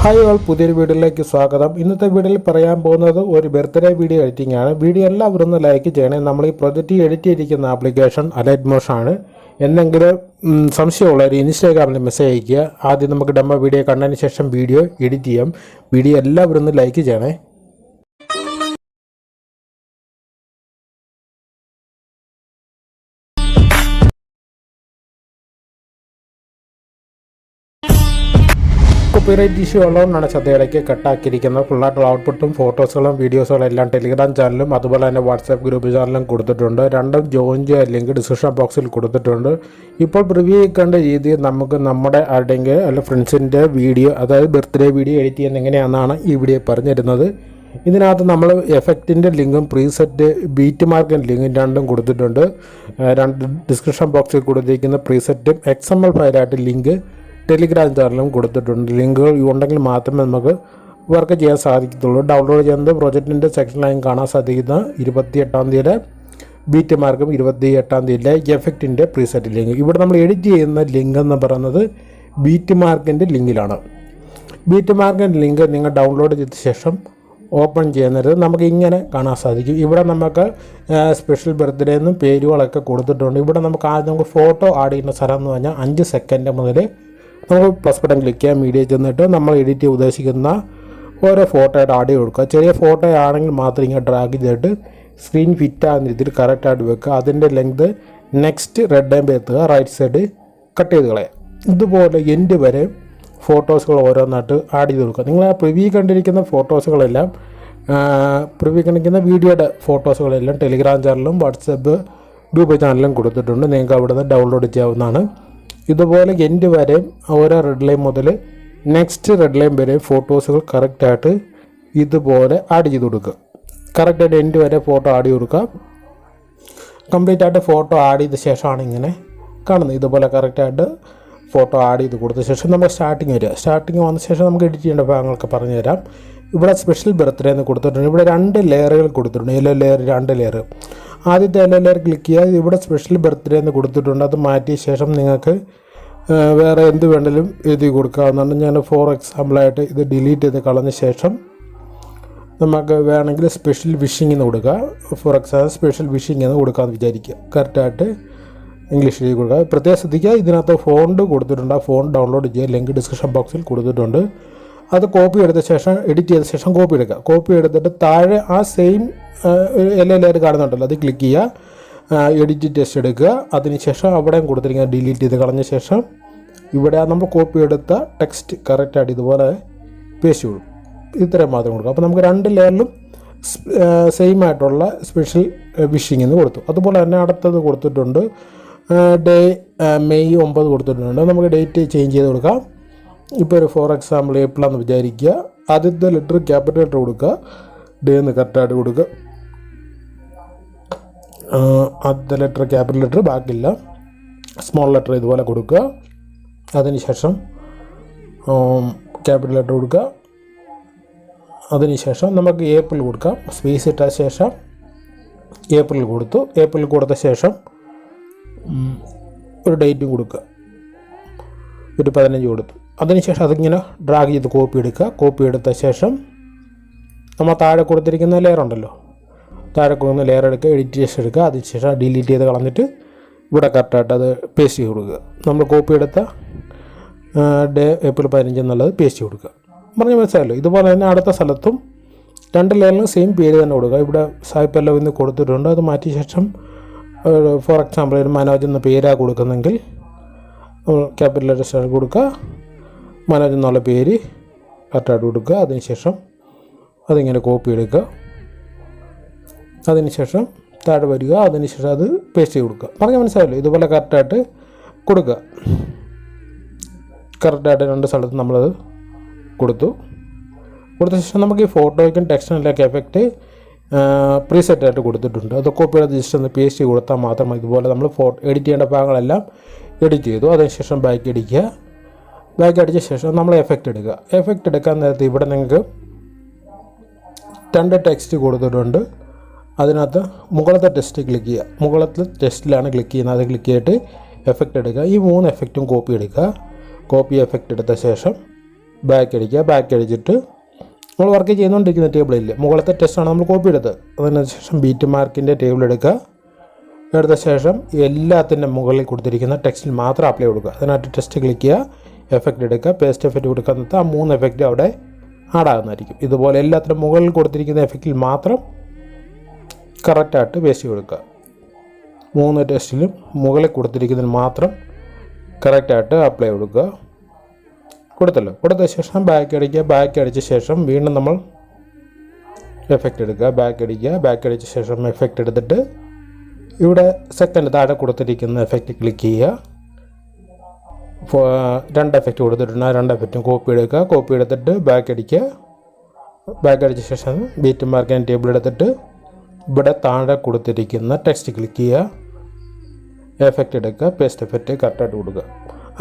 Hi all, പുതിയൊരു വീഡിയോയിലേക്ക് സ്വാഗതം. ഇന്നത്തെ വീഡിയോയിൽ പറയാൻ പോകുന്നത് ഒരു ബർത്ത്ഡേ വീഡിയോ എഡിറ്റിംഗ് ആണ്. വീഡിയോ എല്ലാവരും ഒന്ന് ലൈക്ക് ചെയ്യണേ. നമ്മൾ ഈ പ്രൊജക്റ്റ് എഡിറ്റ് ചെയ്തിരിക്കുന്ന ആപ്ലിക്കേഷൻ അലൈറ്റ്മോഷൻ ആണ്. എന്തെങ്കിലും സംശയമുള്ളവർ ഇൻസ്റ്റാഗ്രാമിൽ മെസ്സേജ് അയയ്ക്കുക. ആദ്യം നമുക്ക് ഡെമോ വീഡിയോ കണ്ടതിന് ശേഷം വീഡിയോ എഡിറ്റ് ചെയ്യാം. വീഡിയോ എല്ലാവരും ഒന്ന് ലൈക്ക് ചെയ്യണേ. കോപ്പിറൈറ്റ് ഇഷ്യൂ ഉള്ളതുകൊണ്ടാണ് ശ്രദ്ധയിലേക്ക് കട്ടാക്കിയിരിക്കുന്നത്. ഫുള്ളായിട്ടുള്ള ഔട്ട്പുട്ടും ഫോട്ടോസുകളും വീഡിയോസുകളും എല്ലാം ടെലിഗ്രാം ചാനലും അതുപോലെ തന്നെ വാട്സാപ്പ് ഗ്രൂപ്പ് ചാനലും കൊടുത്തിട്ടുണ്ട്. രണ്ടും ജോയിൻ ചെയ്യാൻ ലിങ്ക് ഡിസ്ക്രിപ്ഷൻ ബോക്സിൽ കൊടുത്തിട്ടുണ്ട്. ഇപ്പോൾ പ്രിവ്യൂ ചെയ്യേണ്ട രീതിയിൽ നമുക്ക് നമ്മുടെ ആരുടെയെങ്കിൽ അല്ല ഫ്രണ്ട്സിൻ്റെ വീഡിയോ, അതായത് ബർത്ത്ഡേ വീഡിയോ എഡിറ്റ് ചെയ്യുന്നത് എങ്ങനെയാണെന്നാണ് ഈ വീഡിയോ പറഞ്ഞു തരുന്നത്. ഇതിനകത്ത് നമ്മൾ എഫക്റ്റിൻ്റെ ലിങ്കും പ്രീസെറ്റ് ബീറ്റ് മാർക്കിൻ്റെ ലിങ്കും രണ്ടും കൊടുത്തിട്ടുണ്ട്. രണ്ട് ഡിസ്ക്രിപ്ഷൻ ബോക്സിൽ കൊടുത്തിരിക്കുന്ന പ്രീസെറ്റും XML ഫയലായിട്ട് ലിങ്ക് ടെലിഗ്രാം ചാനലും കൊടുത്തിട്ടുണ്ട്. ലിങ്കുകൾ ഉണ്ടെങ്കിൽ മാത്രമേ നമുക്ക് വർക്ക് ചെയ്യാൻ സാധിക്കത്തുള്ളൂ. ഡൗൺലോഡ് ചെയ്യുന്നത് പ്രൊജക്റ്റിൻ്റെ സെക്ഷനിലായും കാണാൻ സാധിക്കുന്ന 28-ാം തീയതി ബീറ്റ് മാർക്കും 28-ാം തീയതിയിലെ എഫക്റ്റിൻ്റെ പ്രീസെറ്റ് ലിങ്ക്. ഇവിടെ നമ്മൾ എഡിറ്റ് ചെയ്യുന്ന ലിങ്ക് എന്ന് പറയുന്നത് ബീറ്റ് മാർക്കിൻ്റെ ലിങ്കിലാണ്. ബീറ്റ് മാർക്കിൻ്റെ ലിങ്ക് നിങ്ങൾ ഡൗൺലോഡ് ചെയ്ത ശേഷം ഓപ്പൺ ചെയ്യുന്നത് നമുക്ക് ഇങ്ങനെ കാണാൻ സാധിക്കും. ഇവിടെ നമുക്ക് സ്പെഷ്യൽ ബർത്ത്ഡേ എന്നും പേരുകളൊക്കെ കൊടുത്തിട്ടുണ്ട്. ഇവിടെ നമുക്ക് ഫോട്ടോ ആഡ് ചെയ്യുന്ന സ്ഥലം എന്ന് പറഞ്ഞാൽ 5 സെക്കൻഡ് മുതൽ നമുക്ക് പ്ലസ് ബട്ടൺ ക്ലിക്ക് ചെയ്യാം. മീഡിയ ചെന്നിട്ട് നമ്മൾ എഡിറ്റ് ചെയ്യാൻ ഉദ്ദേശിക്കുന്ന ഓരോ ഫോട്ടോയുടെ ആഡ് കൊടുക്കുക. ചെറിയ ഫോട്ടോ ആണെങ്കിൽ മാത്രം ഇങ്ങനെ ഡ്രാഗ് ചെയ്തിട്ട് സ്ക്രീൻ ഫിറ്റ് ആകുന്ന രീതിയിൽ കറക്റ്റായിട്ട് വെക്കുക. അതിൻ്റെ ലെങ്ത് നെക്സ്റ്റ് റെഡ് ടൈം എത്തുക, റൈറ്റ് സൈഡ് കട്ട് ചെയ്ത് കളയാം. ഇതുപോലെ എൻഡ് വരെ ഫോട്ടോസുകൾ ഓരോന്നായിട്ട് ആഡ് ചെയ്ത് കൊടുക്കുക. നിങ്ങൾ ആ പ്രിവ്യൂ കണ്ടിരിക്കുന്ന ഫോട്ടോസുകളെല്ലാം പ്രിവ്യൂ കണ്ടിരിക്കുന്ന വീഡിയോയുടെ ഫോട്ടോസുകളെല്ലാം ടെലിഗ്രാം ചാനലും വാട്സപ്പ് ഗ്രൂപ്പ് ചാനലും കൊടുത്തിട്ടുണ്ട്. നിങ്ങൾക്ക് അവിടെ നിന്ന് ഡൗൺലോഡ് ചെയ്യാവുന്നതാണ്. ഇതുപോലെ എൻഡ് വരെ ഓരോ റെഡ് ലൈൻ മുതൽ നെക്സ്റ്റ് റെഡ് ലൈൻ വരെ ഫോട്ടോസുകൾ കറക്റ്റായിട്ട് ഇതുപോലെ ആഡ് ചെയ്ത് കൊടുക്കുക. കറക്റ്റായിട്ട് എൻഡ് വരെ ഫോട്ടോ ആഡ് ചെയ്ത് കൊടുക്കുക. കംപ്ലീറ്റ് ആയിട്ട് ഫോട്ടോ ആഡ് ചെയ്ത ശേഷമാണ് ഇങ്ങനെ കാണുന്നത്. ഇതുപോലെ കറക്റ്റായിട്ട് ഫോട്ടോ ആഡ് ചെയ്ത് കൊടുത്ത ശേഷം നമ്മൾ സ്റ്റാർട്ടിങ് വരിക. സ്റ്റാർട്ടിങ് വന്ന ശേഷം നമുക്ക് എഡിറ്റ് ചെയ്യേണ്ട ഭാഗങ്ങളൊക്കെ പറഞ്ഞു തരാം. ഇവിടെ സ്പെഷ്യൽ ബർത്ത്ഡേ എന്ന് കൊടുത്തിട്ടുണ്ട്. ഇവിടെ 2 ലെയറുകൾ കൊടുത്തിട്ടുണ്ട്. Yellow layer, 2 layer. ആദ്യത്തെ യെല്ലോ ലെയർ ക്ലിക്ക് ചെയ്യുക. ഇവിടെ സ്പെഷ്യൽ ബർത്ത്ഡേ എന്ന് കൊടുത്തിട്ടുണ്ട്. അത് മാറ്റിയ ശേഷം നിങ്ങൾക്ക് വേറെ എന്ത് വേണമെങ്കിലും എഴുതി കൊടുക്കാവുന്നതാണ്. ഞാൻ ഫോർ എക്സാമ്പിളായിട്ട് ഇത് ഡിലീറ്റ് ചെയ്ത് കളഞ്ഞ ശേഷം നമുക്ക് വേണമെങ്കിൽ സ്പെഷ്യൽ വിഷിംഗ് എന്ന് കൊടുക്കുക. ഫോർ എക്സാമ്പിൾ സ്പെഷ്യൽ വിഷിംഗ് എന്ന് കൊടുക്കാമെന്ന് വിചാരിക്കുക. കറക്റ്റായിട്ട് ഇംഗ്ലീഷിൽ എഴുതി കൊടുക്കുക. പ്രത്യേകം ശ്രദ്ധിക്കുക, ഇതിനകത്ത് ഫോണ്ട് കൊടുത്തിട്ടുണ്ട്. ആ ഫോണ്ട് ഡൗൺലോഡ് ചെയ്യുക. ലിങ്ക് ഡിസ്ക്രിപ്ഷൻ ബോക്സിൽ കൊടുത്തിട്ടുണ്ട്. അത് കോപ്പി എടുത്ത ശേഷം എഡിറ്റ് ചെയ്ത ശേഷം കോപ്പി എടുക്കുക. കോപ്പി എടുത്തിട്ട് താഴെ ആ സെയിം യെല്ലോ ലെയർ കാണുന്നുണ്ടല്ലോ, അത് ക്ലിക്ക് ചെയ്യുക. എഡിറ്റ് ടെക്സ്റ്റ് എടുക്കുക. അതിനുശേഷം അവിടെയും കൊടുത്തിരിക്കുക. ഡിലീറ്റ് ചെയ്ത് കളഞ്ഞ ശേഷം ഇവിടെ നമ്മൾ കോപ്പി എടുത്ത ടെക്സ്റ്റ് കറക്റ്റായിട്ട് ഇതുപോലെ പേസ്റ്റ് കൊടുക്കും. ഇത്രയും മാത്രം കൊടുക്കുക. അപ്പോൾ നമുക്ക് 2 ലെയറിലും സെയിം ആയിട്ടുള്ള സ്പെഷ്യൽ വിഷിംഗ് എന്ന് കൊടുത്തു. അതുപോലെ തന്നെ അടുത്തത് കൊടുത്തിട്ടുണ്ട്. ഡേ മെയ് 9 കൊടുത്തിട്ടുണ്ട്. നമുക്ക് ഡേറ്റ് ചേഞ്ച് ചെയ്ത് കൊടുക്കാം. ഇപ്പോൾ ഒരു ഫോർ എക്സാമ്പിൾ ഏപ്രിൽ എന്ന് വിചാരിക്കുക. ആദ്യത്തെ ലെറ്റർ ക്യാപിറ്റൽ ലെറ്റർ കൊടുക്കുക. ഡേ എന്ന് കറക്റ്റായിട്ട് കൊടുക്കുക. ആദ്യത്തെ ലെറ്റർ ക്യാപിറ്റൽ ലെറ്റർ, ബാക്കില്ല സ്മോൾ ലെറ്റർ ഇതുപോലെ കൊടുക്കുക. അതിനുശേഷം ക്യാപിറ്റൽ ലെറ്റർ കൊടുക്കുക. അതിനുശേഷം നമുക്ക് ഏപ്രിൽ കൊടുക്കാം. സ്പേസ് ഇട്ട ശേഷം ഏപ്രിൽ കൊടുത്തു. ഏപ്രിൽ കൊടുത്ത ശേഷം ഒരു ഡേറ്റും കൊടുക്കുക. ഒരു 15 കൊടുത്തു. അതിനുശേഷം അതിങ്ങനെ ഡ്രാഗ് ചെയ്ത് കോപ്പി എടുക്കുക. കോപ്പി എടുത്ത ശേഷം നമ്മൾ താഴെ കൊടുത്തിരിക്കുന്ന ലെയർ ഉണ്ടല്ലോ, താഴെ കൊടുക്കുന്ന ലെയർ എടുക്കുക. എഡിറ്റ് ടെക്സ്റ്റ് എടുക്കുക. അതിനുശേഷം ഡിലീറ്റ് ചെയ്ത് കളഞ്ഞിട്ട് ഇവിടെ കറക്റ്റായിട്ട് അത് പേസ്റ്റ് ചെയ്ത് കൊടുക്കുക. നമ്മൾ കോപ്പി എടുത്ത ഡേ ഏപ്രിൽ 15 എന്നുള്ളത് പേസ്റ്റ് ചെയ്ത് കൊടുക്കുക. പറഞ്ഞാൽ മനസ്സിലായല്ലോ. ഇതുപോലെ തന്നെ അടുത്ത സ്ഥലത്തും 2 ലെയറിലും സെയിം പേര് തന്നെ കൊടുക്കുക. ഇവിടെ സായിപ്പെല്ലാം ഇന്ന് കൊടുത്തിട്ടുണ്ട്. അത് മാറ്റിയ ശേഷം ഫോർ എക്സാമ്പിൾ ഒരു മനോജ് എന്ന പേരാണ് കൊടുക്കുന്നെങ്കിൽ ക്യാപിറ്റൽ ലെറ്റർ കൊടുക്കുക. മനോജ് എന്നുള്ള പേര് കറക്റ്റായിട്ട് കൊടുക്കുക. അതിനുശേഷം അതിങ്ങനെ കോപ്പി എടുക്കുക. അതിനുശേഷം താഴെ വരിക. അതിനുശേഷം അത് പേസ്റ്റ് ചെയ്ത് കൊടുക്കുക. പറഞ്ഞാൽ മനസ്സിലായല്ലോ. ഇതുപോലെ കറക്റ്റായിട്ട് കൊടുക്കുക. കറക്റ്റായിട്ട് 2 സ്ഥലത്ത് നമ്മളത് കൊടുത്ത ശേഷം നമുക്ക് ഈ ഫോട്ടോയ്ക്കും ടെക്സ്റ്റിനൊക്കെ എഫക്റ്റ് പ്രീസെറ്റായിട്ട് കൊടുത്തിട്ടുണ്ട്. അത് കോപ്പി ചെയ്ത് ജസ്റ്റ് ഒന്ന് പേസ്റ്റ് ചെയ്ത് കൊടുത്താൽ മാത്രം ഇതുപോലെ നമ്മൾ എഡിറ്റ് ചെയ്യേണ്ട ഭാഗങ്ങളെല്ലാം എഡിറ്റ് ചെയ്തു. അതിനുശേഷം ബാക്ക് അടിക്കുക. ബാക്ക് അടിച്ച ശേഷം നമ്മൾ എഫക്റ്റ് എടുക്കുക. എഫക്റ്റ് എടുക്കാൻ നേരത്തെ ഇവിടെ നിങ്ങൾക്ക് 2 ടെക്സ്റ്റ് കൊടുത്തിട്ടുണ്ട്. അതിനകത്ത് മുകളിലത്തെ ടെക്സ്റ്റ് ക്ലിക്ക് ചെയ്യുക. മുകളിലത്തെ ടെക്സ്റ്റിലാണ് ക്ലിക്ക് ചെയ്യുന്നത്. അത് ക്ലിക്ക് ചെയ്തിട്ട് എഫക്റ്റ് എടുക്കുക. ഈ 3 എഫക്റ്റും കോപ്പി എടുക്കുക. കോപ്പി എഫക്റ്റ് എടുത്ത ശേഷം ബാക്ക് അടിക്കുക. ബാക്ക് അടിച്ചിട്ട് നമ്മൾ വർക്ക് ചെയ്തുകൊണ്ടിരിക്കുന്ന ടേബിളിൽ മുകളിലത്തെ ടെസ്റ്റാണ് നമ്മൾ കോപ്പി എടുത്തത്. അതിനുശേഷം ബീറ്റ് മാർക്കിൻ്റെ ടേബിൾ എടുക്കുക. എടുത്ത ശേഷം എല്ലാത്തിൻ്റെ മുകളിൽ കൊടുത്തിരിക്കുന്ന ടെക്സ്റ്റിൽ മാത്രം അപ്ലൈ കൊടുക്കുക. അതിനകത്ത് ടെസ്റ്റ് ക്ലിക്ക് ചെയ്യുക, എഫക്റ്റ് എടുക്കുക, പേസ്റ്റ് എഫക്റ്റ് കൊടുക്കുന്നത് ആ 3 എഫക്റ്റ് അവിടെ ആഡാകുന്നതായിരിക്കും. ഇതുപോലെ എല്ലാത്തിനും മുകളിൽ കൊടുത്തിരിക്കുന്ന എഫക്റ്റിൽ മാത്രം കറക്റ്റായിട്ട് പേസ്റ്റ് കൊടുക്കുക. 3 ടെസ്റ്റിലും മുകളിൽ കൊടുത്തിരിക്കുന്നതിന് മാത്രം കറക്റ്റായിട്ട് അപ്ലൈ കൊടുക്കുക. കൊടുത്തല്ലോ. കൊടുത്ത ശേഷം ബാക്ക് അടിക്കുക. ബാക്ക് അടിച്ച ശേഷം വീണ്ടും നമ്മൾ എഫക്റ്റ് എടുക്കുക. ബാക്ക് അടിക്കുക. ബാക്ക് അടിച്ച ശേഷം എഫക്റ്റ് എടുത്തിട്ട് ഇവിടെ സെക്കൻഡ് താഴെ കൊടുത്തിരിക്കുന്ന എഫക്റ്റ് ക്ലിക്ക് ചെയ്യുക. 2 എഫക്റ്റ് കൊടുത്തിട്ടുണ്ട്. ആ 2 എഫക്റ്റും കോപ്പി എടുക്കുക. കോപ്പി എടുത്തിട്ട് ബാക്ക് അടിക്കുക. ബാക്ക് അടിച്ച ശേഷം ബീറ്റ് മാർക്കിൻ്റെ ടേബിൾ എടുത്തിട്ട് ഇവിടെ താഴെ കൊടുത്തിരിക്കുന്ന ടെക്സ്റ്റ് ക്ലിക്ക് ചെയ്യുക. എഫക്റ്റ് എടുക്കുക. പേസ്റ്റ് എഫക്റ്റ് കറക്റ്റായിട്ട് കൊടുക്കുക.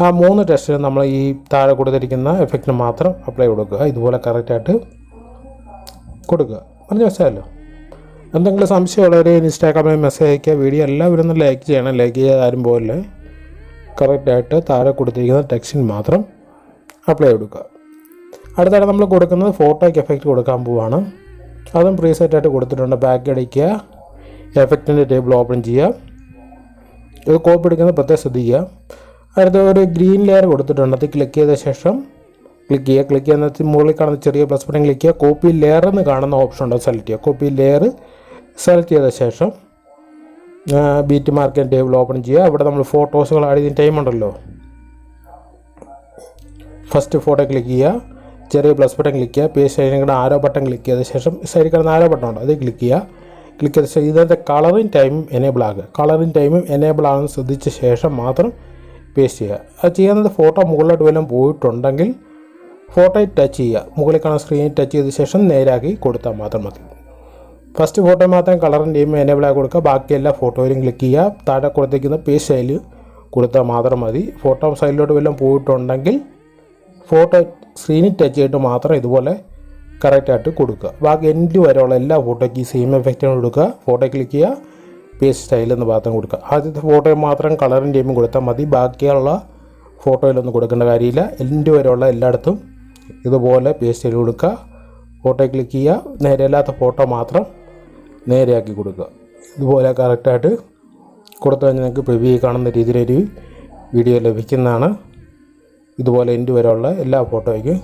ആ 3 ടെസ്റ്റിന് നമ്മൾ ഈ താഴെ കൊടുത്തിരിക്കുന്ന എഫക്റ്റിന് മാത്രം അപ്ലൈ കൊടുക്കുക. ഇതുപോലെ കറക്റ്റായിട്ട് കൊടുക്കുക. പറഞ്ഞ മനസ്സിലായല്ലോ. എന്തെങ്കിലും സംശയമുള്ളവർ ഇൻസ്റ്റാഗ്രാമിൽ മെസ്സേജ് അയക്കുക. വീഡിയോ എല്ലാവരും ഒന്ന് ലൈക്ക് ചെയ്യണം. ലൈക്ക് ചെയ്യാതെ ആരും പോകല്ലേ. കറക്റ്റായിട്ട് താഴെ കൊടുത്തിരിക്കുന്ന ടെക്സ്റ്റിന് മാത്രം അപ്ലൈ കൊടുക്കുക. അടുത്തായിട്ട് നമ്മൾ കൊടുക്കുന്നത് ഫോട്ടോയ്ക്ക് എഫക്റ്റ് കൊടുക്കാൻ പോവുകയാണ്. അതും പ്രീസെറ്റായിട്ട് കൊടുത്തിട്ടുണ്ട്. ബാക്ക് അടിക്കുക. എഫക്റ്റിൻ്റെ ടേബിൾ ഓപ്പൺ ചെയ്യുക. ഇത് കോപ്പി എടുക്കുന്നത് പ്രത്യേകം ശ്രദ്ധിക്കുക. അടുത്ത ഒരു ഗ്രീൻ ലെയർ കൊടുത്തിട്ടുണ്ട്. അത് ക്ലിക്ക് ചെയ്ത ശേഷം ക്ലിക്ക് ചെയ്യുന്ന മുകളിൽ കാണുന്ന ചെറിയ പ്ലസ് ബട്ടൺ ക്ലിക്ക് ചെയ്യുക. കോപ്പി ലെയർ എന്ന് കാണുന്ന ഓപ്ഷൻ ഉണ്ട്, സെലക്ട് ചെയ്യുക. കോപ്പി ലെയർ സെലക്ട് ചെയ്ത ശേഷം ബീറ്റ് മാർക്കിൻ്റെ ടേബിൾ ഓപ്പൺ ചെയ്യുക. ഇവിടെ നമ്മൾ ഫോട്ടോസുകൾ ആഡ് ചെയ്യുന്ന ടൈം ഉണ്ടല്ലോ. ഫസ്റ്റ് ഫോട്ടോ ക്ലിക്ക് ചെയ്യുക. ചെറിയ പ്ലസ് ബട്ടൺ ക്ലിക്ക് ചെയ്യുക. പേസ്റ്റ് സൈഡിൽ ആരോ ബട്ടൺ ക്ലിക്ക് ചെയ്ത ശേഷം സൈഡിൽ കാണുന്ന ആരോ ബട്ടൺ ഉണ്ട്, അത് ക്ലിക്ക് ചെയ്യുക. ക്ലിക്ക് ചെയ്ത ശേഷം ഇതിൻ്റെ കളറിങ് ടൈമും എനേബിൾ ആകുക. കളറിങ് ടൈമും എനേബിൾ ആകുന്ന ശ്രദ്ധിച്ച ശേഷം മാത്രം പേസ്റ്റ് ചെയ്യുക. അത് ചെയ്യുന്നത് ഫോട്ടോ മുകളിലോട്ട് വല്ലതും പോയിട്ടുണ്ടെങ്കിൽ ഫോട്ടോയിൽ ടച്ച് ചെയ്യുക. മുകളിൽ കാണുന്ന സ്ക്രീനിൽ ടച്ച് ചെയ്ത ശേഷം നേരാക്കി കൊടുത്താൽ മാത്രം മതി. ഫസ്റ്റ് ഫോട്ടോ മാത്രം കളറിൻ്റെ ടൈം എനേബിൾ ആക്കി കൊടുക്കുക. ബാക്കി എല്ലാ ഫോട്ടോയിലും ക്ലിക്ക് ചെയ്യുക. താഴെ കൊടുത്തിരിക്കുന്ന പേസ്റ്റ് സ്റ്റൈൽ കൊടുത്താൽ മാത്രം മതി. ഫോട്ടോ സൈഡിലോട്ട് വല്ലതും പോയിട്ടുണ്ടെങ്കിൽ ഫോട്ടോ സ്ക്രീനിൽ ടച്ച് ചെയ്തിട്ട് മാത്രം ഇതുപോലെ കറക്റ്റായിട്ട് കൊടുക്കുക. ബാക്കി എൻഡ് വരെയുള്ള എല്ലാ ഫോട്ടോയ്ക്ക് സെയിം എഫക്റ്റാണ് കൊടുക്കുക. ഫോട്ടോ ക്ലിക്ക് ചെയ്യുക, പേസ്റ്റ് സ്റ്റൈൽ എന്ന് മാത്രം കൊടുക്കുക. ആദ്യത്തെ ഫോട്ടോയിൽ മാത്രം കളറിൻ്റെ ടൈമും കൊടുത്താൽ മതി. ബാക്കിയുള്ള ഫോട്ടോയിലൊന്നും കൊടുക്കേണ്ട കാര്യമില്ല. എൻഡ് വരെയുള്ള എല്ലായിടത്തും ഇതുപോലെ പേസ്റ്റ് സ്റ്റൈൽ കൊടുക്കുക. ഫോട്ടോ ക്ലിക്ക് ചെയ്യുക. നേരെയല്ലാത്ത ഫോട്ടോ മാത്രം നേരെയാക്കി കൊടുക്കുക. ഇതുപോലെ കറക്റ്റായിട്ട് കൊടുത്തു കഴിഞ്ഞാൽ നിങ്ങൾക്ക് പ്രിവ്യൂ കാണുന്ന രീതിയിലൊരു വീഡിയോ ലഭിക്കുന്നതാണ്. ഇതുപോലെ എൻഡ് വരെയുള്ള എല്ലാ ഫോട്ടോയ്ക്കും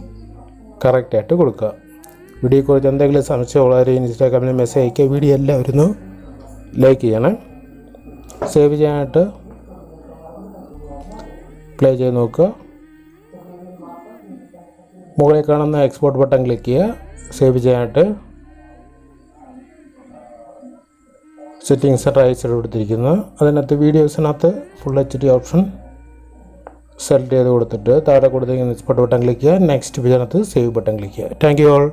കറക്റ്റായിട്ട് കൊടുക്കുക. വീഡിയോയെക്കുറിച്ച് എന്തെങ്കിലും സംശയമുള്ളവർ ഇൻസ്റ്റാഗ്രാമിൽ മെസ്സേജ് അയക്കുക. വീഡിയോ എല്ലാവരും ലൈക്ക് ചെയ്യണം. സേവ് ചെയ്യാനായിട്ട് പ്ലേ ചെയ്ത് നോക്കുക. മുകളിൽ കാണുന്ന എക്സ്പോർട്ട് ബട്ടൺ ക്ലിക്ക് ചെയ്യുക. സേവ് ചെയ്യാനായിട്ട് സെറ്റിങ്സ് റൈറ്റ് സൈഡ് കൊടുത്തിരിക്കുന്നു. അതിനകത്ത് വീഡിയോസിനകത്ത് ഫുൾ HD ഓപ്ഷൻ സെലക്ട് ചെയ്ത് കൊടുത്തിട്ട് താഴെ കൊടുത്തിരിക്കുന്ന എക്സ്പോർട്ട് ബട്ടൺ ക്ലിക്ക് ചെയ്യുക. നെക്സ്റ്റ് പേജിനകത്ത് സേവ് ബട്ടൺ ക്ലിക്ക് ചെയ്യുക. Thank you all.